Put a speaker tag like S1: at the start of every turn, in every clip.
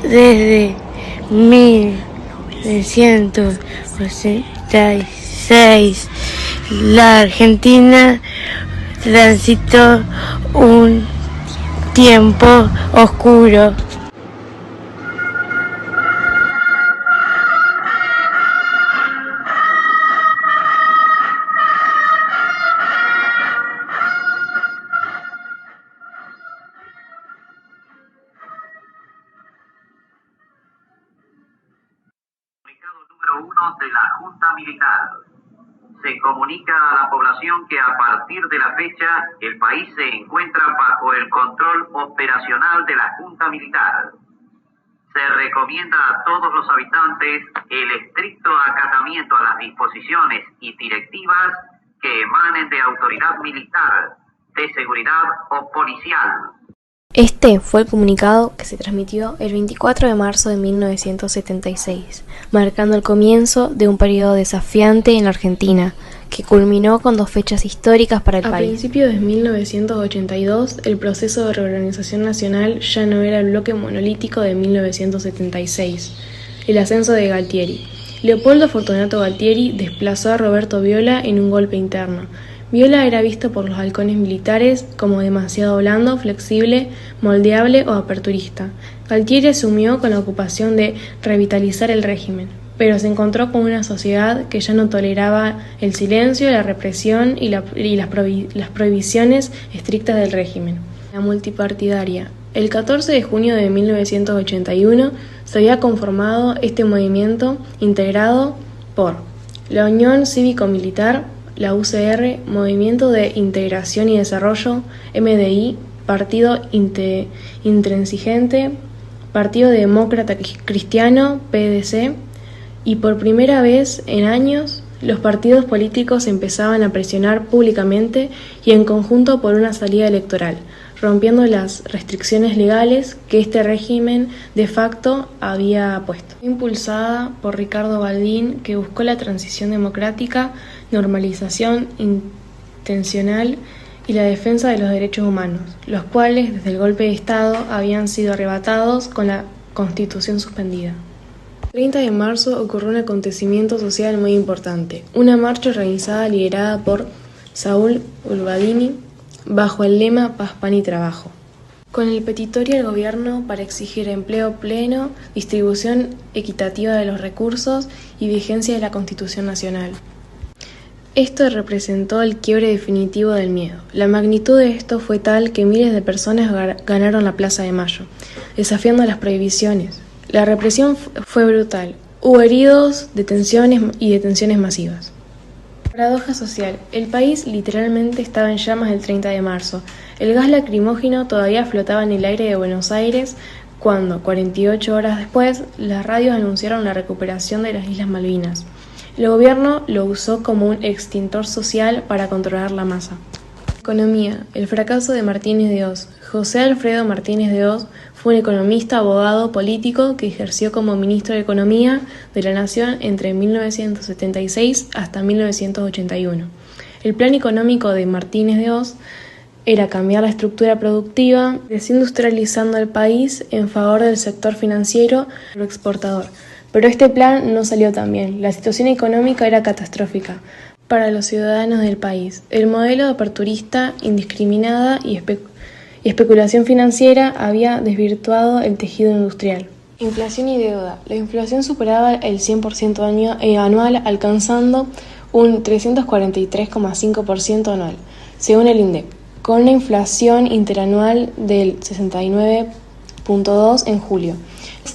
S1: Desde 1986, la Argentina transitó un tiempo oscuro.
S2: Número 1 de la Junta Militar. Se comunica a la población que a partir de la fecha el país se encuentra bajo el control operacional de la Junta Militar. Se recomienda a todos los habitantes el estricto acatamiento a las disposiciones y directivas que emanen de autoridad militar, de seguridad o policial.
S3: Este fue el comunicado que se transmitió el 24 de marzo de 1976, marcando el comienzo de un periodo desafiante en la Argentina, que culminó con 2 fechas históricas para el país. A principios de 1982, el proceso de reorganización nacional ya no era el bloque monolítico de 1976, el ascenso de Galtieri. Leopoldo Fortunato Galtieri desplazó a Roberto Viola en un golpe interno. Viola era visto por los halcones militares como demasiado blando, flexible, moldeable o aperturista. Galtieri asumió con la ocupación de revitalizar el régimen, pero se encontró con una sociedad que ya no toleraba el silencio, la represión y las prohibiciones estrictas del régimen. La multipartidaria. El 14 de junio de 1981 se había conformado este movimiento integrado por la Unión Cívico-Militar, la UCR, Movimiento de Integración y Desarrollo, MDI, Partido Intransigente, Partido Demócrata Cristiano, PDC, y por primera vez en años los partidos políticos empezaban a presionar públicamente y en conjunto por una salida electoral, rompiendo las restricciones legales que este régimen de facto había puesto. Impulsada por Ricardo Baldin, que buscó la transición democrática, normalización intencional y la defensa de los derechos humanos, los cuales desde el golpe de Estado habían sido arrebatados con la Constitución suspendida. El 30 de marzo ocurrió un acontecimiento social muy importante, una marcha organizada liderada por Saúl Ulvadini bajo el lema Paz, Pan y Trabajo, con el petitorio al gobierno para exigir empleo pleno, distribución equitativa de los recursos y vigencia de la Constitución Nacional. Esto representó el quiebre definitivo del miedo. La magnitud de esto fue tal que miles de personas ganaron la Plaza de Mayo, desafiando las prohibiciones. La represión fue brutal. Hubo heridos, detenciones masivas. Paradoja social. El país literalmente estaba en llamas el 30 de marzo. El gas lacrimógeno todavía flotaba en el aire de Buenos Aires cuando, 48 horas después, las radios anunciaron la recuperación de las Islas Malvinas. El gobierno lo usó como un extintor social para controlar la masa. Economía. El fracaso de Martínez de Hoz. José Alfredo Martínez de Hoz fue un economista, abogado, político que ejerció como ministro de Economía de la Nación entre 1976 hasta 1981. El plan económico de Martínez de Hoz era cambiar la estructura productiva, desindustrializando el país en favor del sector financiero agroexportador. Pero este plan no salió tan bien. La situación económica era catastrófica para los ciudadanos del país. El modelo aperturista, indiscriminada y especulación financiera había desvirtuado el tejido industrial. Inflación y deuda. La inflación superaba el 100% anual, alcanzando un 343,5% anual, según el INDEC, con una inflación interanual del 69,2% en julio.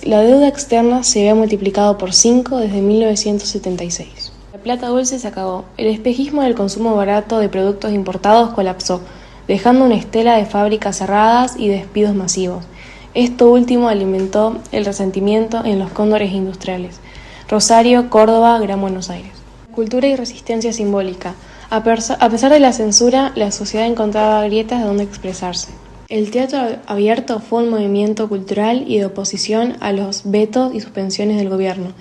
S3: La deuda externa se había multiplicado por 5 desde 1976. La plata dulce se acabó. El espejismo del consumo barato de productos importados colapsó, dejando una estela de fábricas cerradas y despidos masivos. Esto último alimentó el resentimiento en los cóndores industriales: Rosario, Córdoba, Gran Buenos Aires. Cultura y resistencia simbólica. A pesar de la censura, la sociedad encontraba grietas de donde expresarse. El teatro abierto fue un movimiento cultural y de oposición a los vetos y suspensiones del gobierno,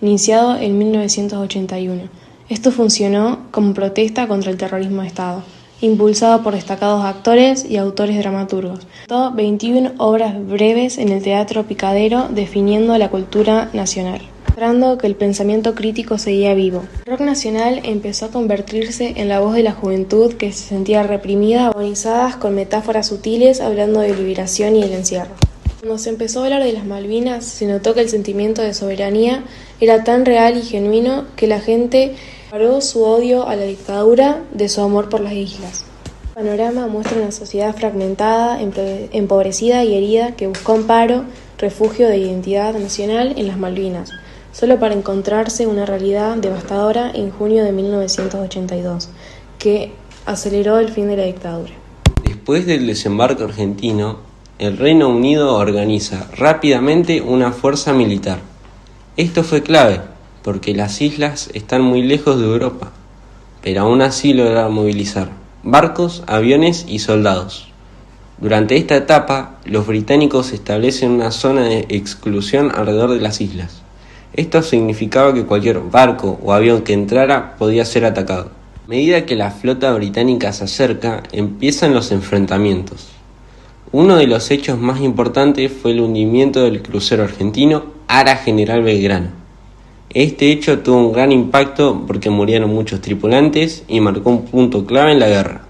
S3: iniciado en 1981. Esto funcionó como protesta contra el terrorismo de Estado. impulsado por destacados actores y autores dramaturgos. Todo 21 obras breves en el Teatro Picadero definiendo la cultura nacional, mostrando que el pensamiento crítico seguía vivo. El rock nacional empezó a convertirse en la voz de la juventud que se sentía reprimida, agonizadas con metáforas sutiles hablando de liberación y el encierro. Cuando se empezó a hablar de las Malvinas, se notó que el sentimiento de soberanía era tan real y genuino que la gente paró su odio a la dictadura de su amor por las islas. El panorama muestra una sociedad fragmentada, empobrecida y herida que buscó amparo, refugio de identidad nacional en las Malvinas, solo para encontrarse una realidad devastadora en junio de 1982, que aceleró el fin de la dictadura.
S4: Después del desembarco argentino, el Reino Unido organiza rápidamente una fuerza militar. Esto fue clave, porque las islas están muy lejos de Europa, pero aún así lograron movilizar barcos, aviones y soldados. Durante esta etapa, los británicos establecen una zona de exclusión alrededor de las islas. Esto significaba que cualquier barco o avión que entrara podía ser atacado. A medida que la flota británica se acerca, empiezan los enfrentamientos. Uno de los hechos más importantes fue el hundimiento del crucero argentino Ara General Belgrano. Este hecho tuvo un gran impacto porque murieron muchos tripulantes y marcó un punto clave en la guerra.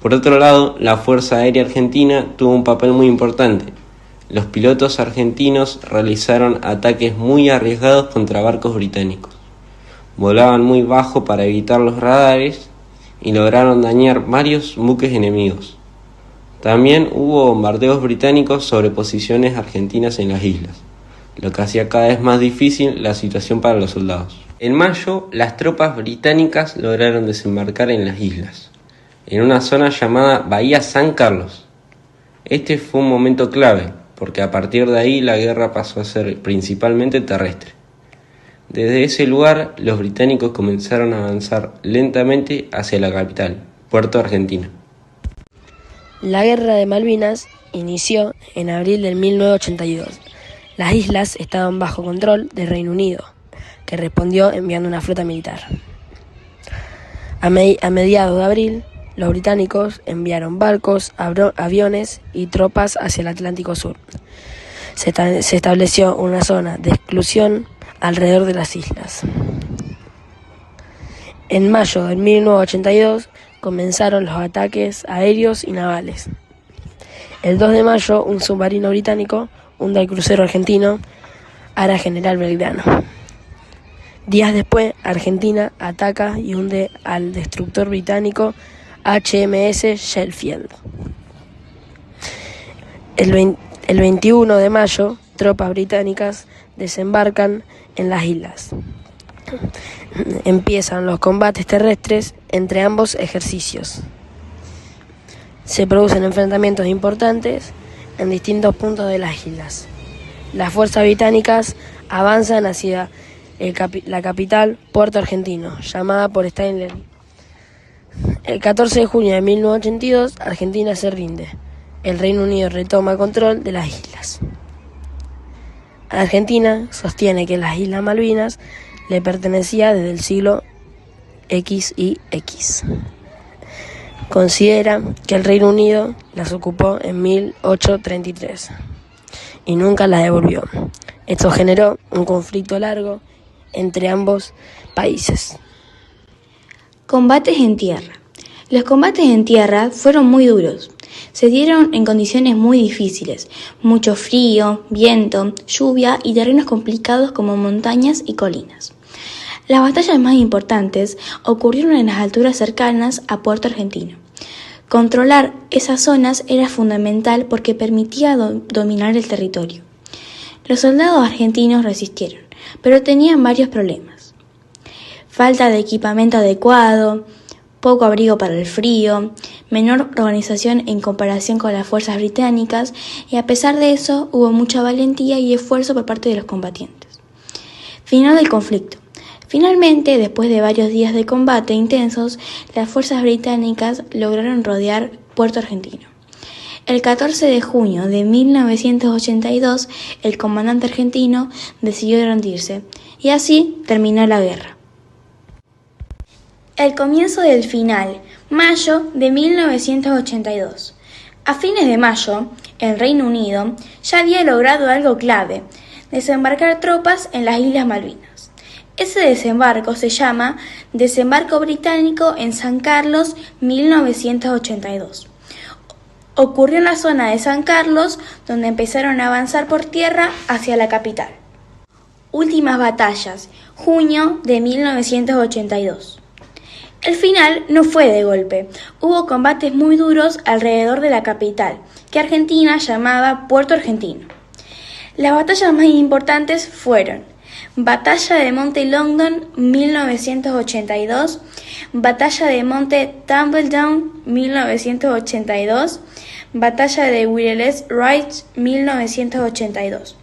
S4: Por otro lado, la Fuerza Aérea Argentina tuvo un papel muy importante. Los pilotos argentinos realizaron ataques muy arriesgados contra barcos británicos. Volaban muy bajo para evitar los radares y lograron dañar varios buques enemigos. También hubo bombardeos británicos sobre posiciones argentinas en las islas, lo que hacía cada vez más difícil la situación para los soldados. En mayo, las tropas británicas lograron desembarcar en las islas, en una zona llamada Bahía San Carlos. Este fue un momento clave, porque a partir de ahí la guerra pasó a ser principalmente terrestre. Desde ese lugar, los británicos comenzaron a avanzar lentamente hacia la capital, Puerto Argentina.
S5: La Guerra de Malvinas inició en abril de 1982. Las islas estaban bajo control del Reino Unido, que respondió enviando una flota militar. A mediados de abril, los británicos enviaron barcos, aviones y tropas hacia el Atlántico Sur. Se estableció una zona de exclusión alrededor de las islas. En mayo de 1982 comenzaron los ataques aéreos y navales. El 2 de mayo, un submarino británico hunde al crucero argentino Ara General Belgrano. Días después, Argentina ataca y hunde al destructor británico HMS Sheffield. El 21 de mayo, tropas británicas desembarcan en las islas. Empiezan los combates terrestres entre ambos ejercicios. Se producen enfrentamientos importantes en distintos puntos de las islas. Las fuerzas británicas avanzan hacia la capital, Puerto Argentino, llamada por Stanley. El 14 de junio de 1982, Argentina se rinde. El Reino Unido retoma control de las islas. Argentina sostiene que las Islas Malvinas le pertenecía desde el siglo XX. Considera que el Reino Unido las ocupó en 1833 y nunca las devolvió. Esto generó un conflicto largo entre ambos países.
S6: Combates en tierra. Los combates en tierra fueron muy duros. Se dieron en condiciones muy difíciles, mucho frío, viento, lluvia y terrenos complicados como montañas y colinas. Las batallas más importantes ocurrieron en las alturas cercanas a Puerto Argentino. Controlar esas zonas era fundamental porque permitía dominar el territorio. Los soldados argentinos resistieron, pero tenían varios problemas. Falta de equipamiento adecuado, poco abrigo para el frío, menor organización en comparación con las fuerzas británicas y a pesar de eso hubo mucha valentía y esfuerzo por parte de los combatientes. Final del conflicto. Finalmente, después de varios días de combate intensos, las fuerzas británicas lograron rodear Puerto Argentino. El 14 de junio de 1982, el comandante argentino decidió rendirse y así terminó la guerra. El comienzo del final, mayo de 1982. A fines de mayo, el Reino Unido ya había logrado algo clave: desembarcar tropas en las Islas Malvinas. Ese desembarco se llama Desembarco Británico en San Carlos, 1982. Ocurrió en la zona de San Carlos, donde empezaron a avanzar por tierra hacia la capital. Últimas batallas, junio de 1982. El final no fue de golpe. Hubo combates muy duros alrededor de la capital, que Argentina llamaba Puerto Argentino. Las batallas más importantes fueron Batalla de Monte Longdon, 1982, Batalla de Monte Tumbledown, 1982, Batalla de Wireless Ridge, 1982.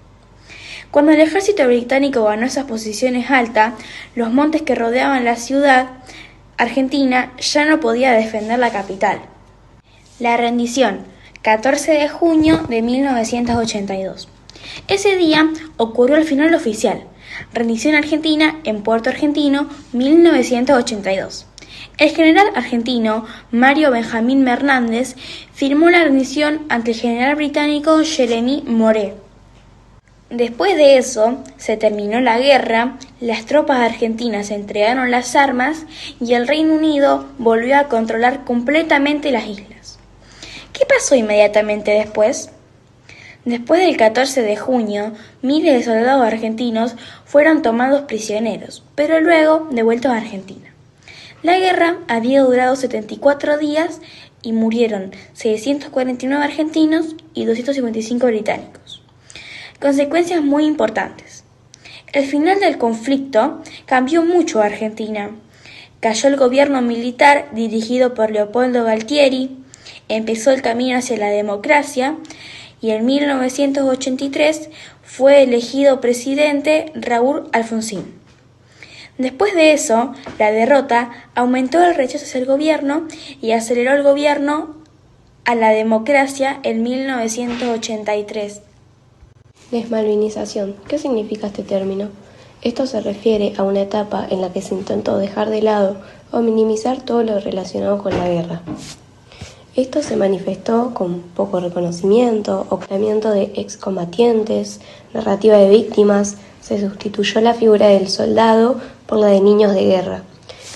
S6: Cuando el ejército británico ganó esas posiciones altas, los montes que rodeaban la ciudad, Argentina ya no podía defender la capital. La rendición, 14 de junio de 1982. Ese día ocurrió el final oficial, rendición argentina en Puerto Argentino, 1982. El general argentino Mario Benjamín Hernández firmó la rendición ante el general británico Jeremy Moré. Después de eso, se terminó la guerra, las tropas argentinas entregaron las armas y el Reino Unido volvió a controlar completamente las islas. ¿Qué pasó inmediatamente después? Después del 14 de junio, miles de soldados argentinos fueron tomados prisioneros, pero luego devueltos a Argentina. La guerra había durado 74 días y murieron 649 argentinos y 255 británicos. Consecuencias muy importantes. El final del conflicto cambió mucho a Argentina. Cayó el gobierno militar dirigido por Leopoldo Galtieri, empezó el camino hacia la democracia y en 1983 fue elegido presidente Raúl Alfonsín. Después de eso, la derrota aumentó el rechazo hacia el gobierno y aceleró el gobierno a la democracia en 1983.
S7: Desmalvinización. ¿Qué significa este término? Esto se refiere a una etapa en la que se intentó dejar de lado o minimizar todo lo relacionado con la guerra. Esto se manifestó con poco reconocimiento, ocultamiento de excombatientes, narrativa de víctimas, se sustituyó la figura del soldado por la de niños de guerra.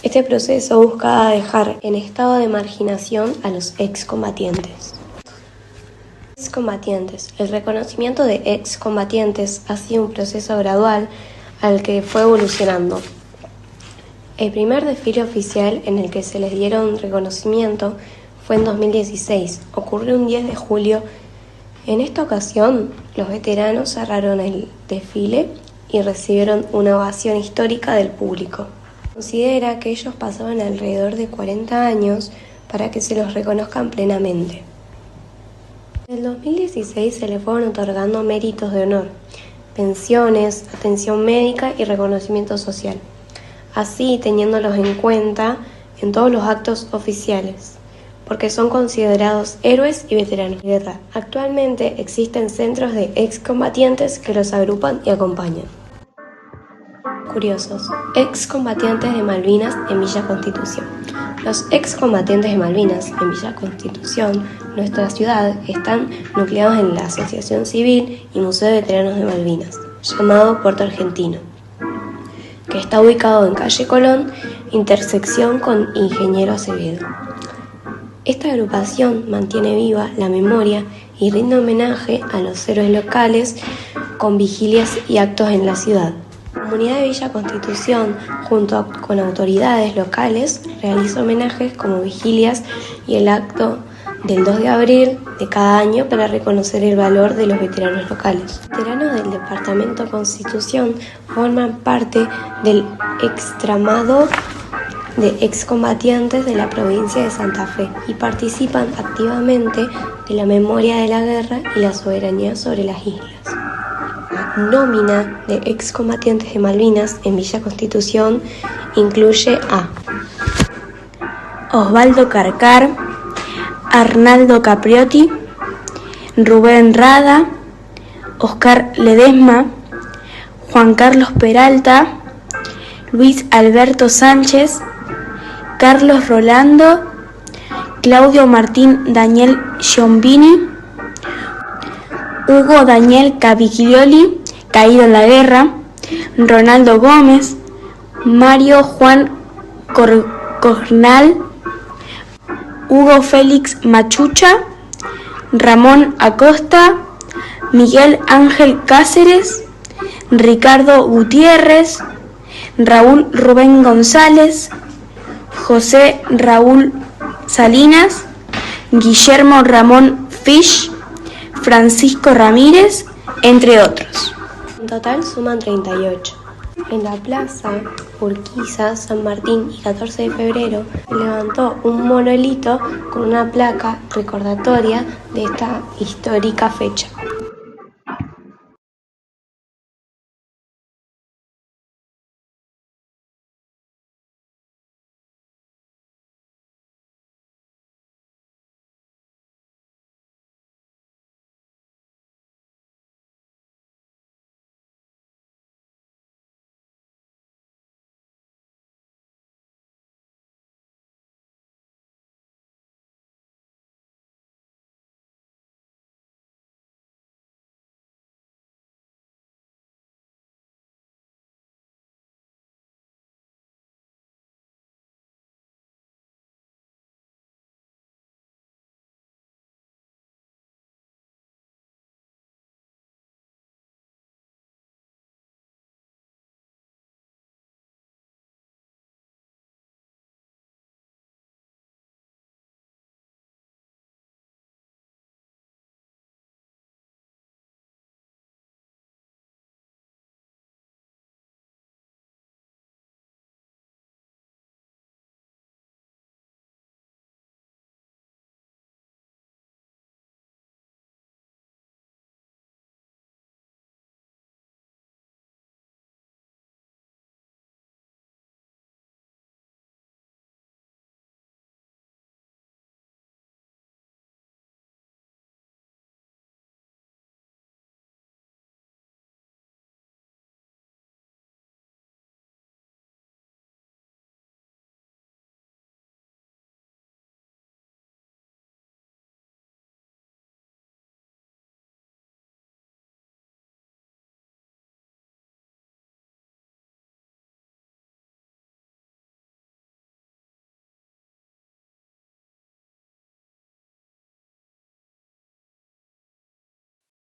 S7: Este proceso buscaba dejar en estado de marginación a los excombatientes. Excombatientes. El reconocimiento de excombatientes ha sido un proceso gradual al que fue evolucionando. El primer desfile oficial en el que se les dieron reconocimiento fue en 2016, ocurrió un 10 de julio. En esta ocasión, los veteranos cerraron el desfile y recibieron una ovación histórica del público. Considera que ellos pasaban alrededor de 40 años para que se los reconozcan plenamente. En el 2016 se le fueron otorgando méritos de honor, pensiones, atención médica y reconocimiento social, así teniéndolos en cuenta en todos los actos oficiales, porque son considerados héroes y veteranos de guerra. Actualmente existen centros de excombatientes que los agrupan y acompañan. Curiosos. Excombatientes de Malvinas en Villa Constitución. Los excombatientes de Malvinas en Villa Constitución, nuestra ciudad, están nucleados en la Asociación Civil y Museo de Veteranos de Malvinas, llamado Puerto Argentino, que está ubicado en calle Colón, intersección con Ingeniero Acevedo. Esta agrupación mantiene viva la memoria y rinde homenaje a los héroes locales con vigilias y actos en la ciudad. La comunidad de Villa Constitución, junto con autoridades locales, realiza homenajes como vigilias y el acto del 2 de abril de cada año para reconocer el valor de los veteranos locales. Los veteranos del Departamento Constitución forman parte del extramado de excombatientes de la provincia de Santa Fe y participan activamente de la memoria de la guerra y la soberanía sobre las islas. La nómina de excombatientes de Malvinas en Villa Constitución incluye a
S6: Osvaldo Carcar, Arnaldo Capriotti, Rubén Rada, Oscar Ledesma, Juan Carlos Peralta, Luis Alberto Sánchez Carlos Rolando, Claudio Martín Daniel Giombini, Hugo Daniel Caviglioli, caído en la guerra, Ronaldo Gómez, Mario Juan Cornal, Hugo Félix Machucha, Ramón Acosta, Miguel Ángel Cáceres, Ricardo Gutiérrez, Raúl Rubén González, José Raúl Salinas, Guillermo Ramón Fish, Francisco Ramírez, entre otros.
S7: En total suman 38. En la plaza Urquiza, San Martín y 14 de febrero se levantó un monolito con una placa recordatoria de esta histórica fecha.